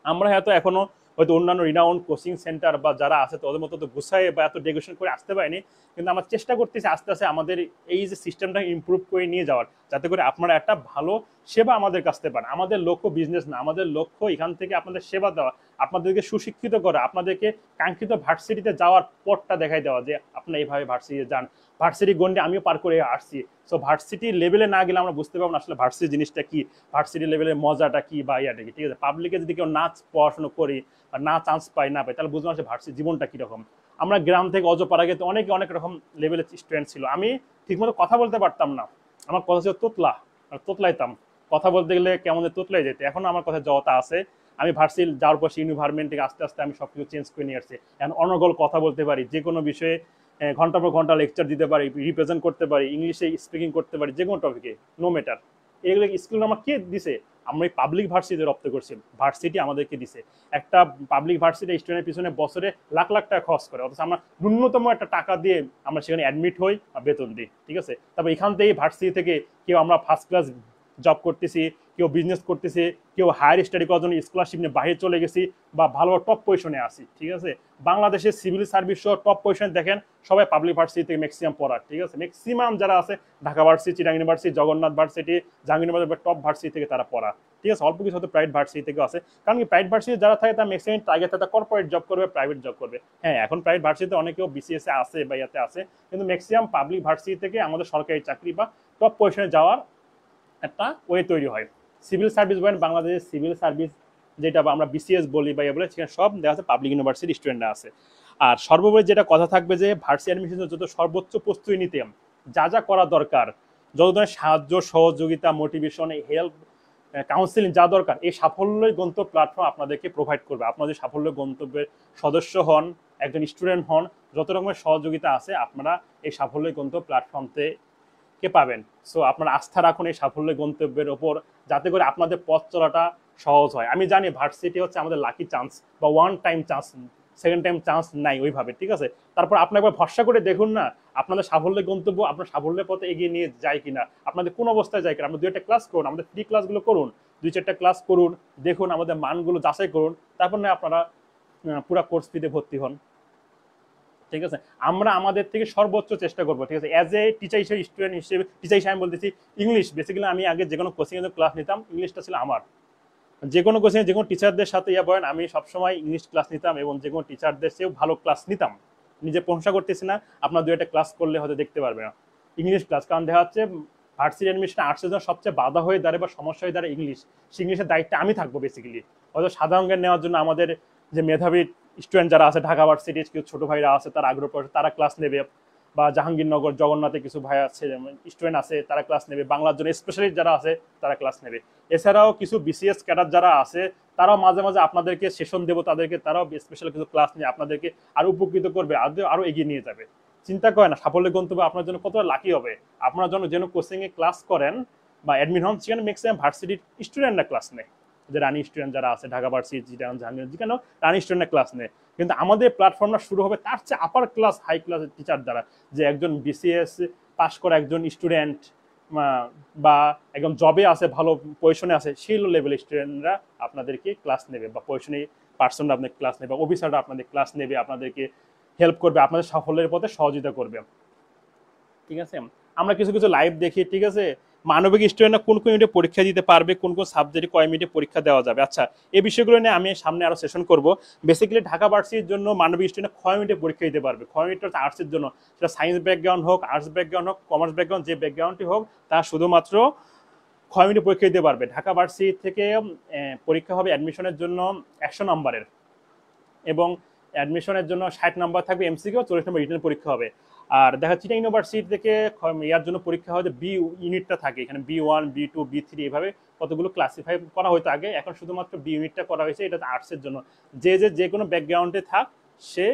আমরা হয়তো এখনো হয়তো অন্যান্য রিনাউন্ড কোচিং সেন্টার বা যারা আছে তাদের মতো তো গুছায় বা এত ডেকোরেশন করে আসতে পারিনি, কিন্তু আমরা চেষ্টা করতেছি আস্তে আস্তে আমাদের এই যে সিস্টেমটা ইমপ্রুভ করে নিয়ে যাওয়ার, যাতে করে আপনারা একটা ভালো সেবা আমাদের কাছ থেকে পান। আমাদের লক্ষ্য বিজনেস না, আমাদের লক্ষ্য এখান থেকে আপনাদের সেবা দেওয়া, আপনাদেরকে সুশিক্ষিত করা, আপনাদেরকে কাঙ্ক্ষিত ভার্সিটিতে যাওয়ার পথটা দেখাই দেওয়া, যে আপনারা এইভাবে ভার্সিটিতে যান। ভার্সিটি গন্ডি আমিও পার করে আসছি, সো ভার্সিটি লেভেলে না গেলে আমরা বুঝতে পারবো না আসলে ভার্সিটি জিনিসটা কি, ভার্সিটি লেভেলের মজাটা কি বা ইয়াটা কি, ঠিক আছে। পাবলিকে যদি কেউ না পড়াশোনা করি বা না চান্স পাই না পাই, তাহলে বুঝতে পারছি ভার্সিটি জীবনটা কিরকম। আমরা গ্রাম থেকে অজপাড়া গেতে অনেকে অনেক রকম লেভেলের স্টুডেন্ট ছিল, আমি ঠিকমতো কথা বলতে পারতাম না, আমার কথা ছিল তোতলাইতাম, কথা বলতে গেলে কেমন তোতলাই যেতে। এখন আমার কথা জড়তা আছে, আমি ভার্সিটি যাওয়ার পর সেই ইনভারমেন্ট থেকে আস্তে আস্তে আমি সবকিছু চেঞ্জ করে নিয়ে আসছি। এখন অনর্গল কথা বলতে পারি, যে কোনো বিষয়ে ঘন্টা পর ঘন্টা লেকচার দিতে পারি, রিপ্রেজেন্ট করতে পারি, ইংলিশে স্পিকিং করতে পারি, যে কোনো টপিকে, নো ম্যাটার। এগুলো স্কিল আমার কে দিছে? আমরা এই পাবলিক ভার্সিটিতে রপ্ত করছি, ভার্সিটি আমাদেরকে দিছে। একটা পাবলিক ভার্সিটি স্টুডেন্টের পিছনে বছরে লাখ লাখ টাকা খরচ করে, অথচ আমরা ন্যূনতম একটা টাকা দিয়ে আমরা সেখানে অ্যাডমিট হই বা বেতন দিই, ঠিক আছে। তবে এখান থেকে ভার্সিটি থেকে কেউ আমরা ফার্স্ট ক্লাস জব করতেছি, কেউ বিজনেস করতেছে, কেউ হায়ার স্টাডি করার জন্য স্কলারশিপ নিয়ে বাইরে চলে গেছি, বা ভালো টপ পজিশনে আসি, ঠিক আছে। বাংলাদেশের সিভিল সার্ভিস সহ টপ পজিশনে দেখেন সবাই পাবলিক ভার্সিটি থেকে ম্যাক্সিমাম পড়ার, ঠিক আছে। ম্যাক্সিমাম যারা আছে Dhaka varsity, Chittagong university, Jagannath varsity, Jahangirnagar top varsity থেকে তারা পড়া, ঠিক আছে। অল্প কিছু হয়তো প্রাইভেট ভার্সিটি থেকেও আছে, কারণ কি প্রাইভেট ভার্সিটি যারা থাকে তারা ম্যাক্সিমাম টার্গেট তারা কর্পোরেট জব করবে, প্রাইভেট জব করবে। হ্যাঁ, এখন প্রাইভেট ভার্সিটিতে অনেকেও বিসিএস এ আছে বা ইয়াতে আছে, কিন্তু ম্যাক্সিমাম পাবলিক ভার্সিটি থেকে আমাদের সরকারি চাকরি বা টপ পজিশনে যাওয়ার একটা ওয়ে তৈরি হয়। সিভিল সার্ভিস বলেন, বাংলাদেশের সিভিল সার্ভিস যেটা আমরা বিসিএস বলি বা বলে, সেখানে সব দেখা যাচ্ছে পাবলিক ইউনিভার্সিটি স্টুডেন্টরা আছে। আর সর্বোপরি যেটা কথা থাকবে যে ভার্সিটি অ্যাডমিশনের যত সর্বোচ্চ প্রস্তুতি নিতে যা যা করা দরকার, যত ধরনের সাহায্য সহযোগিতা, মোটিভেশন, হেল্প, কাউন্সিলিং যা দরকার, এই সাফল্যই গন্তব্য প্ল্যাটফর্ম আপনাদেরকে প্রোভাইড করবে। আপনাদের সাফল্য গন্তব্যের সদস্য হন, একজন স্টুডেন্ট হন, যত রকমের সহযোগিতা আছে আপনারা এই সাফল্য গন্তব্য প্ল্যাটফর্ম কে পাবেন। সো আপনারা আস্থা রাখুন এই সাফল্য গন্তব্যের ওপর, যাতে করে আপনাদের পথ চলাটা সহজ হয়। আমি জানি ভার্সিটি হচ্ছে আমাদের লাকি চান্স বা one time chance, second time chance নাই ওইভাবে, ঠিক আছে। তারপর আপনি একবার ভরসা করে দেখুন না আপনাদের সাফল্য গন্তব্য আপনার সাফল্যের পথে এগিয়ে নিয়ে যায় কিনা, আপনাদের কোন অবস্থায় যায় কিনা। আপনি 2-1টা ক্লাস করুন, আমাদের ফ্রি ক্লাসগুলো করুন, 2-4টা ক্লাস করুন, দেখুন আমাদের মানগুলো যাচাই করুন, তারপর না আপনারা পুরো কোর্স ফিতে ভর্তি হন, ঠিক আছে। আমরা আমাদের থেকে সর্বোচ্চ চেষ্টা করবো, ঠিক আছে। অ্যাজ এ টিচার হিসেবে, স্টুডেন্ট হিসেবে, টিচার হিসেবে আমি বলতেছি ইংলিশ বেসিক্যালি আমি আগে যে কোনো কোচিং এর ক্লাস নিতাম, ইংলিশটা ছিল আমার, যে কোনো কোচিং যে কোনো টিচারদের সাথে বলেন আমি সবসময় ইংলিশ ক্লাস নিতাম, এবং যে কোনো টিচারদের চেয়েও ভালো ক্লাস নিতাম। নিজে প্রশংসা করতেছি না, আপনার 2-1টা ক্লাস করলে হয়তো দেখতে পারবে না ইংলিশ ক্লাস, কারণ দেখা যাচ্ছে ভার্সিটি অ্যাডমিশন আর্টসের জন্য সবচেয়ে বাধা হয়ে দাঁড়ায় বা সমস্যা হয়ে দাঁড়ায় ইংলিশ। ইংলিশের দায়িত্বে আমি থাকবো বেসিক্যালি। হয়তো সাধারণ জ্ঞান নেওয়ার জন্য আমাদের যে মেধাবী স্টুডেন্ট যারা আছে ঢাকা ভার্সিটির কিছু ছোট ভাইরা আছে তারা আগ্রহ করে তারা ক্লাস নেবে, বা জাহাঙ্গীরনগর জগন্নাথে কিছু ভাই আছে স্টুডেন্ট আছে তারা ক্লাস নেবে, বাংলার জন্য স্পেশালিস্ট যারা আছে তারা ক্লাস নেবে। এছাড়াও কিছু বিসিএস ক্যাডার যারা আছে তারাও মাঝে মাঝে আপনাদেরকে সেশন দেবো, তাদেরকে তারাও স্পেশাল কিছু ক্লাস নিয়ে আপনাদেরকে আরো উপকৃত করবে, আরো এগিয়ে নিয়ে যাবে। চিন্তা করেন না সাফল্যের গন্তব্য আপনার জন্য কতটা লাকি হবে। আপনার জন্য যেন কোচিং এ ক্লাস করেন বা অ্যাডমিট হন, সেখানে ম্যাক্সিমাম ভার্সিটির স্টুডেন্টরা ক্লাস নেয়, যে রানি স্টুডেন্ট যারা আছে ঢাকা ভার্সিটি জাহাঙ্গীর যেখানে রানি স্টুডেন্টরা ক্লাস নেয়। কিন্তু আমাদের প্ল্যাটফর্মটা শুরু হবে তার চেয়ে upper class high class teacher দ্বারা, যে একজন বিসিএস পাস করা একজন স্টুডেন্ট বা একদম জবে আছে ভালো পজিশনে আছে সেই লেভেলের স্টুডেন্টরা আপনাদেরকে ক্লাস নেবে, বা পজিশনে পার্সনরা আপনাদের ক্লাস নেবে, অফিসাররা আপনাদের ক্লাস নেবে, আপনাদেরকে হেল্প করবে, আপনাদের সাফল্যের পথে সহযোগিতা করবে। ঠিক আছে, আমরা কিছু কিছু লাইভ দেখি। ঠিক আছে, মানবিক স্টুডেন্টরা কোন কোন ইউনিটে পরীক্ষা দিতে পারবে, কোন কোন সাবজেক্টে কয় মিনিটে পরীক্ষা দেওয়া যাবে। আচ্ছা, এই বিষয়গুলো নিয়ে আমি সামনে আরো সেশন করব। বেসিক্যালি ঢাকা ভার্সিটির জন্য মানবিক স্টুডেন্ট কয় মিনিটে পরীক্ষা দিতে পারবে। কয় মিনিট হচ্ছে আর্টসের জন্য, সেটা সায়েন্স ব্যাকগ্রাউন্ড হোক, আর্টস ব্যাকগ্রাউন্ড হোক, কমার্স ব্যাকগ্রাউন্ড, যে ব্যাকগ্রাউন্ডটি হোক, তা শুধুমাত্র কয় মিনিটে পরীক্ষা দিতে পারবে। ঢাকা ভার্সিটি থেকে পরীক্ষা হবে অ্যাডমিশনের জন্য 100 নম্বরের, এবং অ্যাডমিশনের জন্য 60 নম্বর থাকবে এমসিকিউ, 40 নম্বর রিটেন পরীক্ষা হবে। আর দেখা চিটাং ইউনিভার্সিটি থেকে ইয়ার জন্য পরীক্ষা হয়, বি ইউনিটটা থাকে এখানে, B1 B2 B3 এভাবে কতগুলো ক্লাসিফাই করা হতো আগে, এখন শুধুমাত্র বি ইউনিটটা করা হয়েছে। এটা আর্টসের জন্য যে কোনো ব্যাকগ্রাউন্ডে থাক সে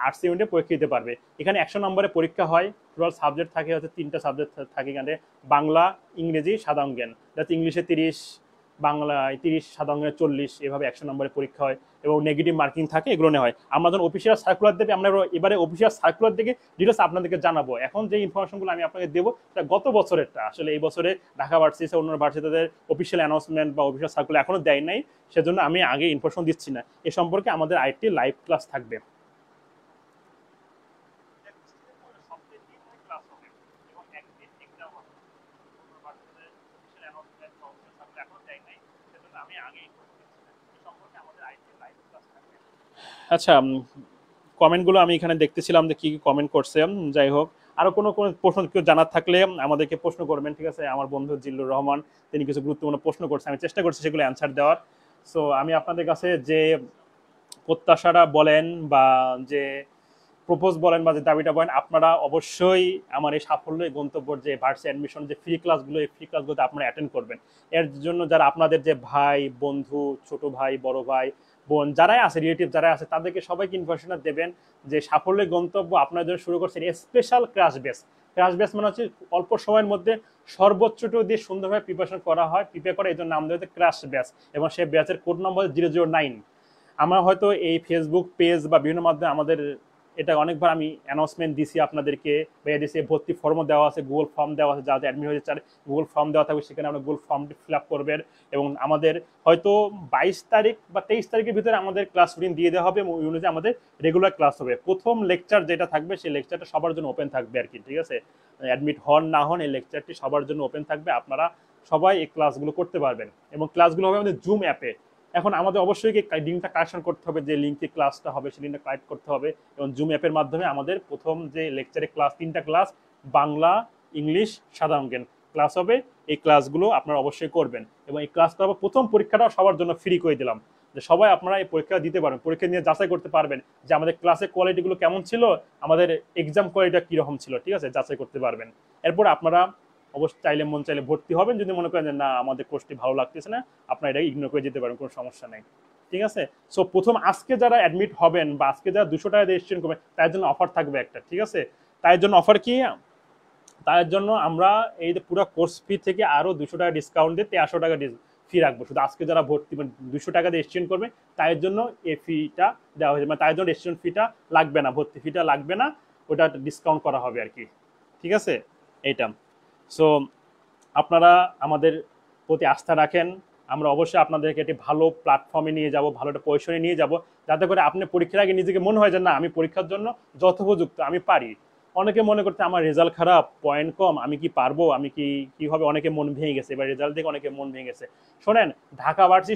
আর্টস ইউনিটে পরীক্ষা দিতে পারবে। এখানে 100 নম্বরে পরীক্ষা হয়। টোটাল সাবজেক্ট থাকে হচ্ছে 3টা সাবজেক্ট থাকে এখানে, বাংলা, ইংরেজি, সাধারণ জ্ঞান। যাতে ইংলিশে 30, বাংলায় 30, সাধারণ জ্ঞানে 40, এভাবে 100 নম্বরে পরীক্ষা হয় এবং নেগেটিভ মার্কিং থাকে, এগুলো নেওয়া হয়। আমরা যখন অফিসিয়াল সার্কুলার দেবে, আমরা এবারে অফিসিয়াল সার্কুলার থেকে ডিটেলস আপনাদেরকে জানাবো। এখন যে ইনফরমেশনগুলো আমি আপনাকে দেবো সেটা গত বছরেরটা, আসলে এই বছরে ঢাকা ভার্সিটি অন্য ভার্সিটিদের অফিসিয়াল অ্যানাউন্সমেন্ট বা অফিসিয়াল সার্কুলার এখনো দেয় নাই, সেজন্য আমি আগে ইনফরমেশন দিচ্ছি না। এ সম্পর্কে আমাদের আরেকটি লাইভ ক্লাস থাকবে। আচ্ছা, কমেন্টগুলো আমি এখানে দেখতেছিলাম যে কি কি কমেন্ট করছে। যাই হোক, আরো কোনো কোনো প্রশ্ন কেউ জানার থাকলে আমাদেরকে প্রশ্ন করবেন। ঠিক আছে, আমার বন্ধু জিল্লুর রহমান তিনি কিছু গুরুত্বপূর্ণ প্রশ্ন করছে, আমি চেষ্টা করছি সেগুলো অ্যান্সার দেওয়ার। সো আমি আপনাদের কাছে যে প্রত্যাশাটা বলেন বা যে প্রপোজ বলেন বা যে দাবিটা বলেন, আপনারা অবশ্যই আমার এই সাফল্যের গন্তব্য যে ভার্সিটি অ্যাডমিশন যে ফ্রি ক্লাসগুলো, এই ফ্রি ক্লাসগুলোতে আপনারা অ্যাটেন্ড করবেন। এর জন্য যারা আপনাদের যে ভাই বন্ধু, ছোট ভাই, বড় ভাই, বোন যারাই আছে, রিলেটিভ যারা আছে, তাদেরকে সবাইকে ইনফরমেশন দেবেন যে সাফল্যের গন্তব্য আপনাদের জন্য শুরু করছেন special crash base. Crash base মানে হচ্ছে অল্প সময়ের মধ্যে সর্বোচ্চটা দিয়ে সুন্দরভাবে প্রিপারেশন করা হয়, প্রিপেয়ার করে, এই জন্য নাম দেওয়া হচ্ছে ক্রাশ ব্যাচ, এবং সেই ব্যাচের কোড নম্বর 009। আমরা হয়তো এই ফেসবুক পেজ বা বিভিন্ন মাধ্যমে আমাদের এটা অনেকবার আমি অ্যানাউন্সমেন্ট দিছি আপনাদেরকে, বা দিছি ভর্তি ফর্মও দেওয়া আছে, গুগল ফর্ম দেওয়া আছে, যাতে অ্যাডমিট হয়ে চান গুগল ফর্ম দেওয়া থাকবে, সেখানে আপনার গুগল ফর্মটি ফিল আপ করবেন। এবং আমাদের হয়তো 22 তারিখ বা 23 তারিখের ভিতরে আমাদের ক্লাস রুটিন দিয়ে দেওয়া হবে, এবং ওই অনুযায়ী আমাদের রেগুলার ক্লাস হবে। প্রথম লেকচার যেটা থাকবে সেই লেকচারটা সবার জন্য ওপেন থাকবে আর কি। ঠিক আছে, অ্যাডমিট হন না হন এই লেকচারটি সবার জন্য ওপেন থাকবে, আপনারা সবাই এই ক্লাসগুলো করতে পারবেন। এবং ক্লাসগুলো হবে আমাদের জুম অ্যাপে। এখন আমাদের অবশ্যই লিঙ্কটা কালেকশন করতে হবে, যে লিঙ্কে ক্লাসটা হবে সেই লিঙ্কটা কালেক্ট করতে হবে, এবং জুম অ্যাপের মাধ্যমে আমাদের প্রথম যে লেকচারে ক্লাস 3টা ক্লাস, বাংলা, ইংলিশ, সাধারণ জ্ঞান ক্লাস হবে। এই ক্লাসগুলো আপনারা অবশ্যই করবেন, এবং এই ক্লাস করার প্রথম পরীক্ষাটাও সবার জন্য ফ্রি করে দিলাম, যে সবাই আপনারা এই পরীক্ষা দিতে পারবেন, পরীক্ষা নিয়ে যাচাই করতে পারবেন যে আমাদের ক্লাসের কোয়ালিটিগুলো কেমন ছিল, আমাদের এক্সাম কোয়ালিটিটা কীরকম ছিল। ঠিক আছে, যাচাই করতে পারবেন। এরপর আপনারা অবশ্যই চাইলে মন চাইলে ভর্তি হবেন, যদি মনে করেন যে না আমাদের কোর্সটি ভালো লাগতেছে না, আপনারা এটা ইগনোর করে যেতে পারেন, কোনো সমস্যা নেই। ঠিক আছে, সো প্রথম আজকে যারা অ্যাডমিট হবেন বা আজকে যারা 200 টাকা রেজিস্ট্রেশন করবেন, তার জন্য অফার থাকবে একটা। ঠিক আছে, তার জন্য অফার কি, তার জন্য আমরা এই পুরো কোর্স ফি থেকে আরো 200 টাকা ডিসকাউন্ট দিয়ে 1300 টাকা ফি রাখবো। শুধু আজকে যারা ভর্তি 200 টাকা দিয়ে রেজিস্ট্রেশন করবে তার জন্য এই ফিটা দেওয়া হয়েছে, মানে তার জন্য রেজিস্ট্রেশন ফিটা লাগবে না, ভর্তি ফিটা লাগবে না, ওটা ডিসকাউন্ট করা হবে আর কি। ঠিক আছে, এইটা। সো আপনারা আমাদের প্রতি আস্থা রাখেন, আমরা অবশ্যই আপনাদেরকে একটি ভালো প্ল্যাটফর্মে নিয়ে যাব, ভালো একটা পজিশনে নিয়ে যাব, যাতে করে আপনি পরীক্ষার আগে নিজেকে মনে হয় যে না আমি পরীক্ষার জন্য যথোপযুক্ত, আমি পারি। অনেকে মনে করতে আমার রেজাল্ট খারাপ, পয়েন্ট কম, আমি কি পারবো, আমি কি হবে, অনেকে মন ভেঙে গেছে, এবার রেজাল্ট দেখে অনেকে মন ভেঙে গেছে। শোনেন, ঢাকা ভার্সিটি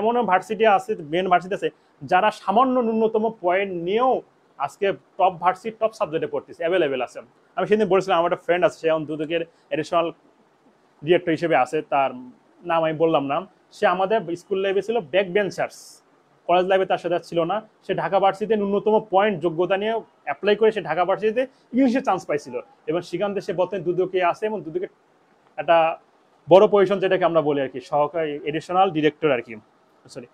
এমনও ভার্সিটি আছে, মেন ভার্সিটি আছে যারা সামান্য ন্যূনতম পয়েন্ট নিয়েও আজকে টপ ভার্সিটি টপ সাবজেক্টে পড়তেছে, অ্যাভেলেবেল আছে। আমি সেদিন বলেছিলাম আমার একটা ফ্রেন্ড আছে, সে এখন দুদকের এডিশনাল ডিরেক্টর হিসেবে আছে, তার নাম আমি বললাম না, সে আমাদের স্কুল লাইফে ছিল ব্যাক বেঞ্চার্স, কলেজ লাইফে তার সাথে ছিল না। সে ঢাকা ভার্সিটিতে ন্যূনতম পয়েন্ট যোগ্যতা নিয়ে অ্যাপ্লাই করে সে ঢাকা ভার্সিটিতে ইংলিশে চান্স পাইছিল, এবং সেখান থেকে সে বর্তমানে দুদকে আছে, এবং দুদকে একটা বড় পজিশন যেটাকে আমরা বলি আর কি, সহকারী এডিশনাল ডিরেক্টর আর কি, সরি,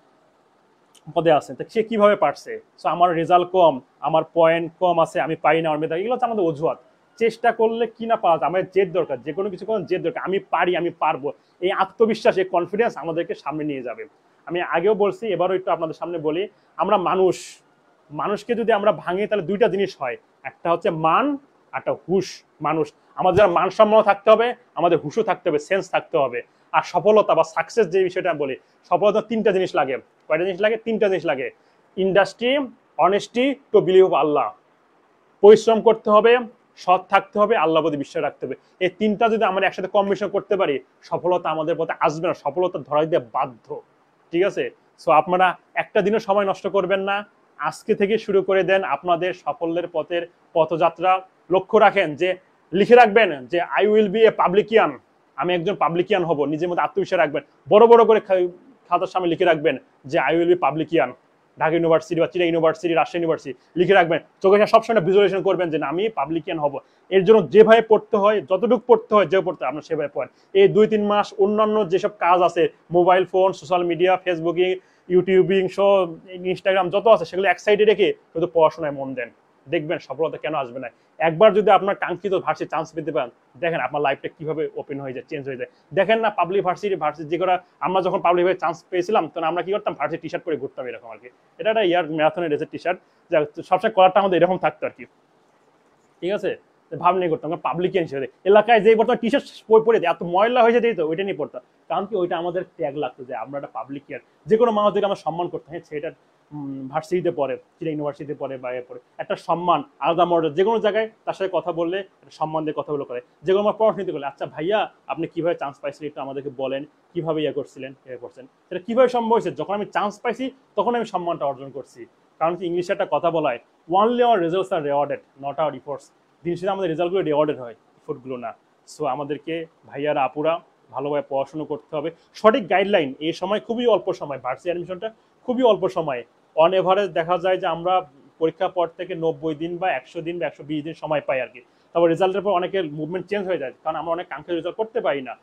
পদে আছে। তো সে কিভাবে পারছে? সো আমার রেজাল্ট কম, আমার পয়েন্ট কম আছে, আমি পাই না, আমার মেধা, এগুলো হচ্ছে আমাদের অজুহাত। চেষ্টা করলে কি না পাওয়া যায়, আমাদের জেদ দরকার, যে কোনো কিছু কোনো জেদ দরকার, আমি পারি, আমি পারবো, এই আত্মবিশ্বাস, এই কনফিডেন্স আমাদেরকে সামনে নিয়ে যাবে। আমি আগেও বলছি, এবারও একটু আপনাদের সামনে বলি, আমরা মানুষ, মানুষকে যদি আমরা ভাঙি তাহলে দুইটা জিনিস হয়, একটা হচ্ছে মান, একটা হুশ। মানুষ, আমাদের যারা মান সম্মান থাকতে হবে, আমাদের হুশও থাকতে হবে, সেন্স থাকতে হবে। আর সফলতা বা সাকসেস যে বিষয়টা বলি, সফলতা তিনটা জিনিস লাগে। কয়টা জিনিস লাগে? তিনটা জিনিস লাগে। Industry, honesty, to believe of Allah. পরিশ্রম করতে হবে, সৎ থাকতে হবে, আল্লাহ প্রতি বিশ্বাস রাখতে হবে। এই তিনটা যদি আমরা একসাথে কম্বিনেশন করতে পারি, সফলতা আমাদের পথে আসবে না, সফলতা ধরা দিতে বাধ্য। ঠিক আছে? সো আপনারা একটা দিনও সময় নষ্ট করবেন না, আজকে থেকে শুরু করে দেন আপনাদের সাফল্যের পথের পথযাত্রা। লক্ষ্য রাখেন যে, লিখে রাখবেন যে আই উইল বি এ পাবলিকিয়ান, আমি একজন পাবলিকিয়ান হব। নিজের মধ্যে আত্মবিশ্বাস রাখবেন, বড় বড় করে খাতার সামনে লিখে রাখবেন যে আই উইল বি পাবলিকিয়ান। ঢাকা ইউনিভার্সিটি বা চিটা ইউনিভার্সিটি, রাজশাহী ইউনিভার্সিটি লিখে রাখবেন, চোখে সবসময় ভিজুয়ালাইজেশন করবেন যে আমি পাবলিকিয়ান হব। এর জন্য যেভাবে পড়তে হয়, যতটুকু পড়তে হয়, যে পড়তে হয় আপনার সেভাবে পড়েন। এই 2-3 মাস অন্যান্য যেসব কাজ আছে, mobile phone, social media, Facebooking, YouTubing, show, Instagram যত আছে, সেগুলো এক সাইডে রেখে শুধু পড়াশোনায় মন দেন, দেখবেন সফলতা কেন আসবে না। একবার যদি আপনার কাঙ্ক্ষিত ভার্সিটি চান্স পেতে পারেন, দেখেন আপনার লাইফটা কিভাবে ওপেন হয়ে যায়, চেঞ্জ হয়ে যায়। দেখেন না পাবলিক ভার্সিটি যে করা, আমরা যখন পাবলিক ভাবে চান্স পেয়েছিলাম, তখন আমরা কি করতাম, ভার্সিটি টি শার্ট পরে ঘুরতাম এরকম আর কি। এটা একটা ইয়ার ম্যারাথনের রেসের টি শার্ট, যা সবসময় কলারটা আমাদের এরকম থাকতো আর কি। ঠিক আছে? ভাবনি করতাম পাবলিকিয়ান হিসেবে, এলাকায় যে বর্তমানে টি শার্ট পরে এত ময়লা হয়ে যেত, ওইটা নিয়ে পড়তাম। কারণ কি, ওইটা আমাদের ট্যাগ লাগতো যে আমরা একটা পাবলিকিয়ান, যে কোনো মানুষদেরকে আমরা সম্মান করতাম। হ্যাঁ, সেটা ভার্সিটিতে পড়ে, চিটা ইউনিভার্সিটিতে পড়ে, বাইরে পড়ে, একটা সম্মান, আলাদা মর্যাদা। যে কোনো জায়গায় তার সাথে কথা বললে একটা সম্মান দিয়ে কথাগুলো করে। যেগুলো আমরা পড়াশোনা করলে, আচ্ছা ভাইয়া আপনি কিভাবে চান্স পাইছিলেন একটু আমাদেরকে বলেন, কিভাবে ইয়ে করছিলেন, ইয়ে করছেন, সেটা কিভাবে সম্ভব হয়েছে? যখন আমি চান্স পাইছি তখন আমি সম্মানটা অর্জন করছি। কারণ কি, ইংলিশে একটা কথা বলা হয়, only our results are rewarded, not our efforts. দিন শেষে আমাদের রেজাল্টগুলো রেওয়ার্ডেড হয়, ইফোর্টগুলো না। সো আমাদেরকে ভাইয়ারা, আপুরা, ভালোভাবে পড়াশোনা করতে হবে, সঠিক গাইডলাইন। এই সময় খুবই অল্প সময়, ভার্সিটি অ্যাডমিশনটা খুবই অল্প সময়। অন এভারেজ দেখা যায় যে আমরা পরীক্ষার পর থেকে 90 দিন বা 100 দিন বা 120 দিন সময় পাই আর কি। তারপর রেজাল্টের পর অনেকের মুভমেন্ট চেঞ্জ হয়ে যায়, কারণ আমরা অনেক কাঙ্ক্ষিত রেজাল্ট করতে পারি না,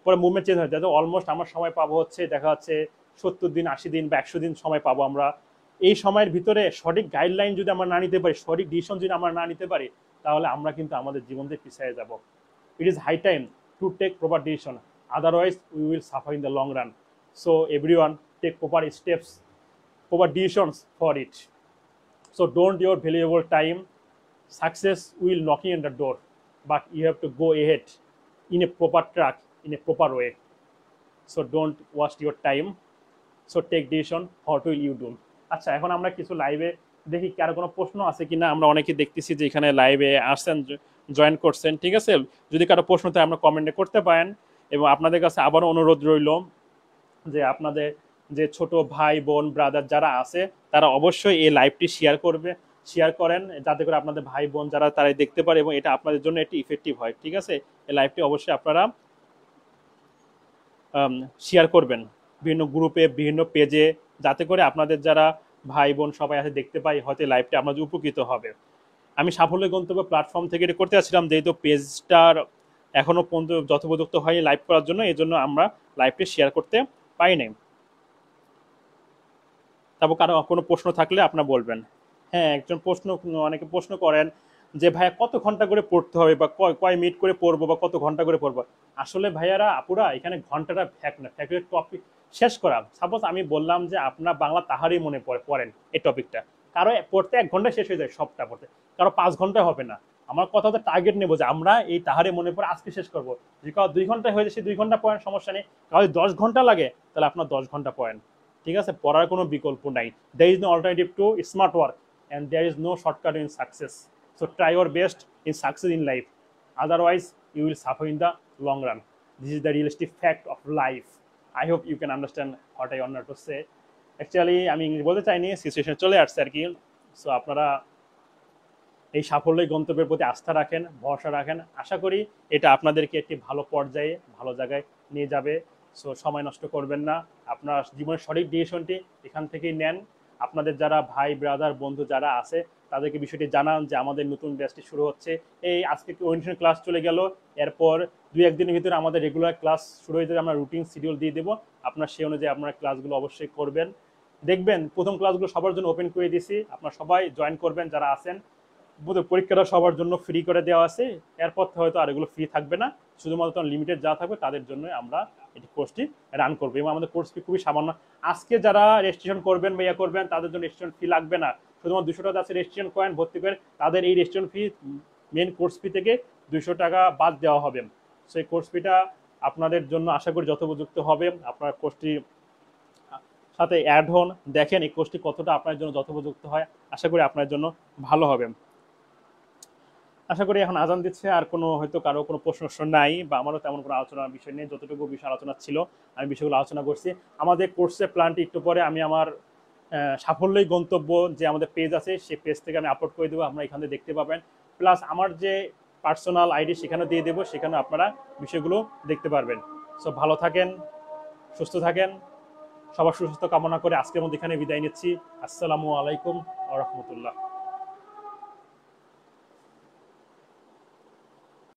পরে মুভমেন্ট চেঞ্জ হয়ে যায়। অলমোস্ট আমার সময় পাবো হচ্ছে দেখা যাচ্ছে 70 দিন, 80 দিন বা 100 দিন সময় পাবো আমরা। এই সময়ের ভিতরে সঠিক গাইডলাইন যদি আমরা না নিতে পারি, সঠিক ডিসিশন যদি আমরা না নিতে পারি, তাহলে আমরা কিন্তু আমাদের জীবন থেকে পিছিয়ে যাব। It is high time to take proper decision, otherwise we will suffer in the long run. So everyone, take proper steps, proper decisions for it. So don't your valuable time. Success will knocking at the door, but you have to go ahead in a proper track, in a proper way. So don't waste your time. So take decision. What will you do? আচ্ছা, এখন আমরা কিছু লাইভে দেখি কারো কোনো প্রশ্ন আছে কিনা। আমরা অনেকে দেখতেছি যে এখানে লাইভে আসছেন, জয়েন করছেন। ঠিক আছে, যদি কারো প্রশ্ন থাকে আমরা কমেন্টে করতে পারেন। এবং আপনাদের কাছে আবারও অনুরোধ রইল যে আপনাদের যে ছোট ভাই বোন ব্রাদার যারা আছে, তারা অবশ্যই এই লাইভটি শেয়ার করেন, যাতে করে আপনাদের ভাই বোন যারা তারাই দেখতে পারে এবং এটা আপনাদের জন্য একটি ইফেক্টিভ হয়। ঠিক আছে, এই লাইভটি অবশ্যই আপনারা শেয়ার করবেন বিভিন্ন গ্রুপে, বিভিন্ন পেজে, যাতে করে আপনাদের যারা ভাই বোন সবাই আছে দেখতে পাই, হয়তো লাইভটি আপনাদের উপকৃত হবে। আমি সাফল্য গন্তব্য প্ল্যাটফর্ম থেকে এটা করতে আসছিলাম, যেহেতু পেজটার এখনো পর্যন্ত যথোপযুক্ত হয়নি লাইভ করার জন্য, এই জন্য আমরা লাইভটি শেয়ার করতে পারি নাই। তারপর কারো কোনো প্রশ্ন থাকলে আপনারা বলবেন। হ্যাঁ, অনেকে প্রশ্ন করেন যে ভাইয়া কত ঘন্টা করে পড়তে হবে, বা কয় মিনিট করে পড়বো, বা কত ঘন্টা করে পড়বো। আসলে ভাইয়ারা, আপুরা, এখানে ঘন্টাটা ফ্যাক্ট না, ফ্যাক্টের টপিক শেষ করা। সাপোজ আমি বললাম যে আপনার বাংলা তাহারই মনে পড়েন এই টপিকটা, কারো পড়তে 1 ঘন্টা শেষ হয়ে যায় সবটা পড়তে, কারো 5 ঘন্টা হবে না। আমার কথা হচ্ছে টার্গেট নেবো যে আমরা এই তাহারে মনে পড়ে আজকে শেষ করবো। যদি কারো 2 ঘন্টা হয়ে যায়, সে 2 ঘন্টা পড়েন, সমস্যা নেই। কারো 10 ঘন্টা লাগে, তাহলে আপনার 10 ঘন্টা পড়েন। ঠিক আছে, পড়ার কোনো বিকল্প নাই। there is no alternative to smart work and there is no shortcut in success. So try your best in success in life, otherwise you will suffer in the long run. This is the realistic fact of life. I hope you can understand what I want to say. Actually আমি English বলতে চাইনি, situation চলে আসছে আর কি। So আপনারা এই সাফল্যই গন্তব্যের প্রতি আস্থা রাখেন, ভরসা রাখেন। আশা করি এটা আপনাদেরকে একটি ভালো পর্যায়ে, ভালো জায়গায় নিয়ে যাবে। সো সময় নষ্ট করবেন না, আপনার জীবনের সঠিক ডিসিশনটি এখান থেকেই নেন। আপনাদের যারা ভাই ব্রাদার বন্ধু যারা আছে তাদেরকে বিষয়টি জানান যে আমাদের নতুন ব্যাচটি শুরু হচ্ছে। এই আজকে একটু ওরিয়েন্টেশন ক্লাস চলে গেল, এরপর 2-1 দিনের ভিতরে আমাদের রেগুলার ক্লাস শুরু হয়ে যাবে। আমরা রুটিন শিডিউল দিয়ে দেবো, আপনার সেই অনুযায়ী আপনার ক্লাসগুলো অবশ্যই করবেন। দেখবেন প্রথম ক্লাসগুলো সবার জন্য ওপেন করে দিছি, আপনারা সবাই জয়েন করবেন যারা আছেন। পরীক্ষাটা সবার জন্য ফ্রি করে দেওয়া আছে, এরপর হয়তো আর এগুলো ফ্রি থাকবে না, শুধুমাত্র লিমিটেড যা থাকবে তাদের জন্য আমরা এই কোর্সটি রান করবো। এবং আমাদের কোর্স ফি খুবই সামান্য। আজকে যারা রেজিস্ট্রেশন করবেন বা ইয়া করবেন তাদের জন্য রেজিস্ট্রেশন ফি লাগবে না, শুধুমাত্র 200 টাকা আছে রেজিস্ট্রেশন কয়েন ভর্তি করে তাদের এই registration fee main course fee থেকে 200 টাকা বাদ দেওয়া হবে। সেই কোর্স ফিটা আপনাদের জন্য আশা করি যথোপযুক্ত হবে। আপনার কোর্সটি সাথে অ্যাড হন, দেখেন এই কোর্সটি কতটা আপনার জন্য যথোপযুক্ত হয়, আশা করি আপনার জন্য ভালো হবে। আশা করি এখন আজান দিচ্ছে, আর কোনো হয়তো কারো কোনো প্রশ্ন নাই, বা আমারও তেমন কোনো আলোচনার বিষয় নেই। যতটুকু বিষয় আলোচনা ছিল আমি বিষয়গুলো আলোচনা করছি। আমাদের কোর্সের প্ল্যানটি একটু পরে আমি আমার সাফল্যই গন্তব্য যে আমাদের পেজ আছে সেই পেজ থেকে আমি আপলোড করে দেবো, আপনারা এখানে দেখতে পাবেন। প্লাস আমার যে পার্সোনাল আইডি সেখানেও দিয়ে দেবো, সেখানে আপনারা বিষয়গুলো দেখতে পারবেন। সো ভালো থাকেন, সুস্থ থাকেন, সবার সুস্থ কামনা করে আজকের মধ্যে এখানে বিদায় নিচ্ছি। আসসালামু আলাইকুম ওয়া রাহমাতুল্লাহ।